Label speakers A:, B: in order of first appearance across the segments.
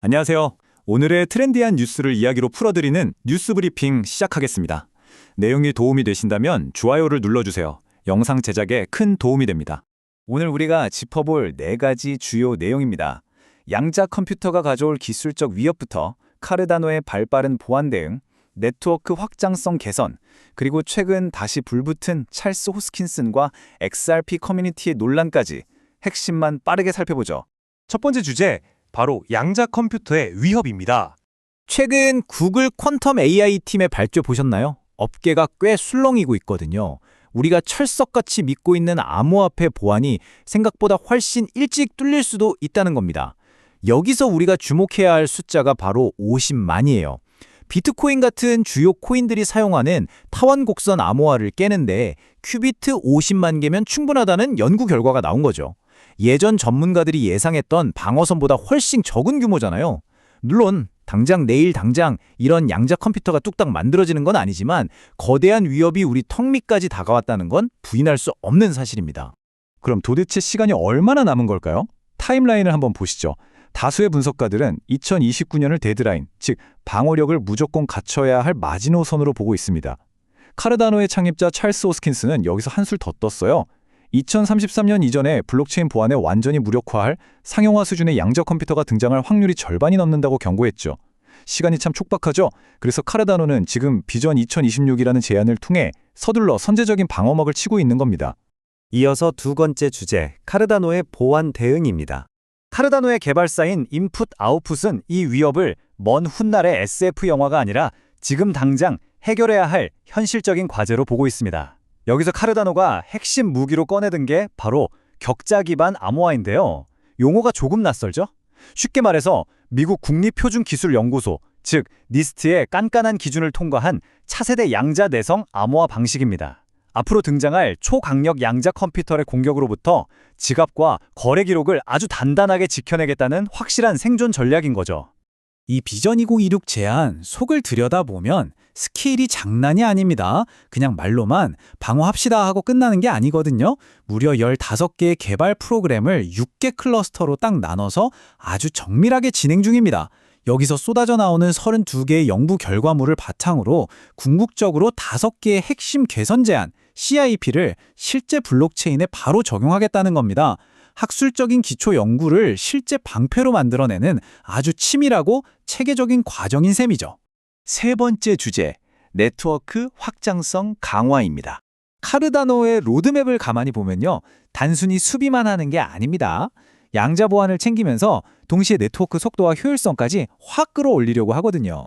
A: 안녕하세요. 오늘의 트렌디한 뉴스를 이야기로 풀어드리는 뉴스 브리핑 시작하겠습니다. 내용이 도움이 되신다면 좋아요를 눌러주세요. 영상 제작에 큰 도움이 됩니다. 오늘 우리가 짚어볼 4가지 주요 내용입니다. 양자 컴퓨터가 가져올 기술적 위협부터 카르다노의 발빠른 보안 대응, 네트워크 확장성 개선, 그리고 최근 다시 불붙은 찰스 호스킨슨과 XRP 커뮤니티의 논란까지 핵심만 빠르게 살펴보죠.
B: 첫 번째 주제, 바로 양자 컴퓨터의 위협입니다.
A: 최근 구글 퀀텀 AI 팀의 발표 보셨나요? 업계가 꽤 술렁이고 있거든요. 우리가 철석같이 믿고 있는 암호화폐 보안이 생각보다 훨씬 일찍 뚫릴 수도 있다는 겁니다. 여기서 우리가 주목해야 할 숫자가 바로 50만이에요. 비트코인 같은 주요 코인들이 사용하는 타원 곡선 암호화를 깨는데 큐비트 50만 개면 충분하다는 연구 결과가 나온 거죠. 예전 전문가들이 예상했던 방어선보다 훨씬 적은 규모잖아요. 물론 내일 당장 이런 양자 컴퓨터가 뚝딱 만들어지는 건 아니지만 거대한 위협이 우리 턱 밑까지 다가왔다는 건 부인할 수 없는 사실입니다. 그럼 도대체 시간이 얼마나 남은 걸까요? 타임라인을 한번 보시죠. 다수의 분석가들은 2029년을 데드라인, 즉 방어력을 무조건 갖춰야 할 마지노선으로 보고 있습니다. 카르다노의 창립자 찰스 호스킨스는 여기서 한술 더 떴어요. 2033년 이전에 블록체인 보안에 완전히 무력화할 상용화 수준의 양자 컴퓨터가 등장할 확률이 절반이 넘는다고 경고했죠. 시간이 참 촉박하죠? 그래서 카르다노는 지금 비전 2026이라는 제안을 통해 서둘러 선제적인 방어막을 치고 있는 겁니다.
C: 이어서 두 번째 주제, 카르다노의 보안 대응입니다. 카르다노의 개발사인 인풋 아웃풋은 이 위협을 먼 훗날의 SF 영화가 아니라 지금 당장 해결해야 할 현실적인 과제로 보고 있습니다. 여기서 카르다노가 핵심 무기로 꺼내든 게 바로 격자 기반 암호화인데요. 용어가 조금 낯설죠? 쉽게 말해서 미국 국립표준기술연구소, 즉 니스트의 깐깐한 기준을 통과한 차세대 양자 내성 암호화 방식입니다. 앞으로 등장할 초강력 양자 컴퓨터의 공격으로부터 지갑과 거래 기록을 아주 단단하게 지켜내겠다는 확실한 생존 전략인 거죠.
A: 이 비전 2026 제안 속을 들여다보면 스케일이 장난이 아닙니다. 그냥 말로만 방어합시다 하고 끝나는 게 아니거든요. 무려 15개의 개발 프로그램을 6개 클러스터로 딱 나눠서 아주 정밀하게 진행 중입니다. 여기서 쏟아져 나오는 32개의 연구 결과물을 바탕으로 궁극적으로 5개의 핵심 개선 제안, CIP를 실제 블록체인에 바로 적용하겠다는 겁니다. 학술적인 기초 연구를 실제 방패로 만들어내는 아주 치밀하고 체계적인 과정인 셈이죠. 세 번째 주제, 네트워크 확장성 강화입니다. 카르다노의 로드맵을 가만히 보면요, 단순히 수비만 하는 게 아닙니다. 양자 보안을 챙기면서 동시에 네트워크 속도와 효율성까지 확 끌어올리려고 하거든요.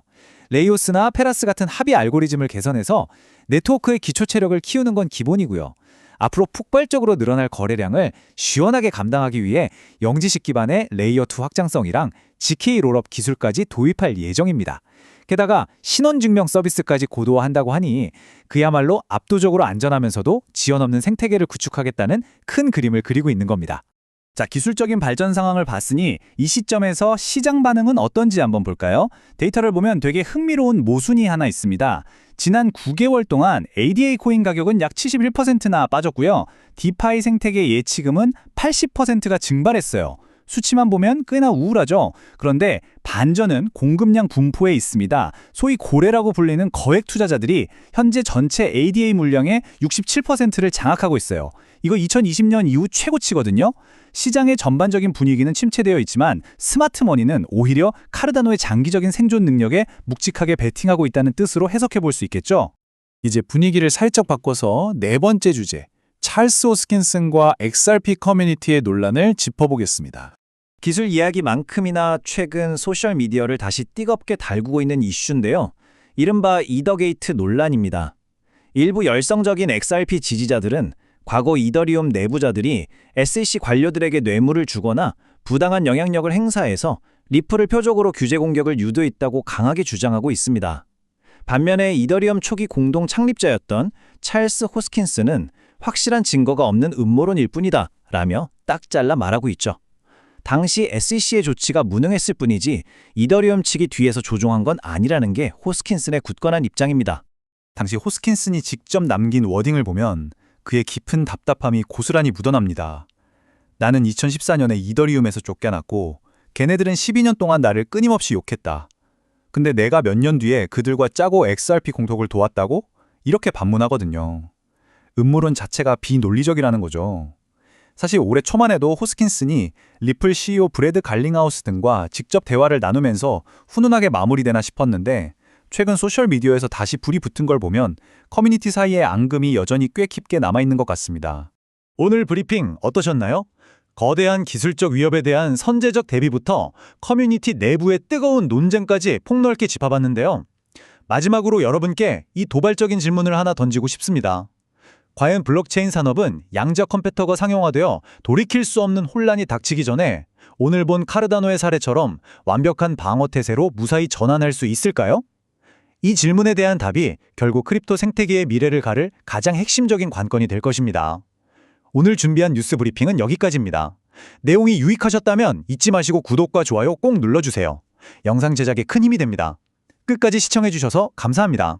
A: 레이오스나 페라스 같은 합의 알고리즘을 개선해서 네트워크의 기초 체력을 키우는 건 기본이고요. 앞으로 폭발적으로 늘어날 거래량을 시원하게 감당하기 위해 영지식 기반의 레이어2 확장성이랑 GK 롤업 기술까지 도입할 예정입니다. 게다가 신원증명 서비스까지 고도화한다고 하니 그야말로 압도적으로 안전하면서도 지연 없는 생태계를 구축하겠다는 큰 그림을 그리고 있는 겁니다. 자, 기술적인 발전 상황을 봤으니 이 시점에서 시장 반응은 어떤지 한번 볼까요? 데이터를 보면 되게 흥미로운 모순이 하나 있습니다. 지난 9개월 동안 ADA 코인 가격은 약 71%나 빠졌고요. 디파이 생태계 예치금은 80%가 증발했어요. 수치만 보면 꽤나 우울하죠. 그런데 반전은 공급량 분포에 있습니다. 소위 고래라고 불리는 거액 투자자들이 현재 전체 ADA 물량의 67%를 장악하고 있어요. 이거 2020년 이후 최고치거든요. 시장의 전반적인 분위기는 침체되어 있지만 스마트머니는 오히려 카르다노의 장기적인 생존 능력에 묵직하게 베팅하고 있다는 뜻으로 해석해 볼 수 있겠죠. 이제 분위기를 살짝 바꿔서 네 번째 주제, 찰스 호스킨슨과 XRP 커뮤니티의 논란을 짚어보겠습니다. 기술 이야기만큼이나 최근 소셜미디어를 다시 뜨겁게 달구고 있는 이슈인데요. 이른바 이더게이트 논란입니다. 일부 열성적인 XRP 지지자들은 과거 이더리움 내부자들이 SEC 관료들에게 뇌물을 주거나 부당한 영향력을 행사해서 리플을 표적으로 규제 공격을 유도했다고 강하게 주장하고 있습니다. 반면에 이더리움 초기 공동 창립자였던 찰스 호스킨스는 확실한 증거가 없는 음모론일 뿐이다 라며 딱 잘라 말하고 있죠. 당시 SEC의 조치가 무능했을 뿐이지 이더리움 측이 뒤에서 조종한 건 아니라는 게 호스킨슨의 굳건한 입장입니다. 당시 호스킨슨이 직접 남긴 워딩을 보면 그의 깊은 답답함이 고스란히 묻어납니다. 나는 2014년에 이더리움에서 쫓겨났고
C: 걔네들은 12년 동안 나를 끊임없이 욕했다. 근데 내가 몇 년 뒤에 그들과 짜고 XRP 공독을 도왔다고? 이렇게 반문하거든요. 음모론 자체가 비논리적이라는 거죠. 사실 올해 초만 해도 호스킨슨이 리플 CEO 브래드 갈링하우스 등과 직접 대화를 나누면서 훈훈하게 마무리되나 싶었는데 최근 소셜미디어에서 다시 불이 붙은 걸 보면 커뮤니티 사이의 앙금이 여전히 꽤 깊게 남아있는 것 같습니다.
A: 오늘 브리핑 어떠셨나요? 거대한 기술적 위협에 대한 선제적 대비부터 커뮤니티 내부의 뜨거운 논쟁까지 폭넓게 짚어봤는데요. 마지막으로 여러분께 이 도발적인 질문을 하나 던지고 싶습니다. 과연 블록체인 산업은 양자 컴퓨터가 상용화되어 돌이킬 수 없는 혼란이 닥치기 전에 오늘 본 카르다노의 사례처럼 완벽한 방어 태세로 무사히 전환할 수 있을까요? 이 질문에 대한 답이 결국 크립토 생태계의 미래를 가를 가장 핵심적인 관건이 될 것입니다. 오늘 준비한 뉴스 브리핑은 여기까지입니다. 내용이 유익하셨다면 잊지 마시고 구독과 좋아요 꼭 눌러주세요. 영상 제작에 큰 힘이 됩니다. 끝까지 시청해주셔서 감사합니다.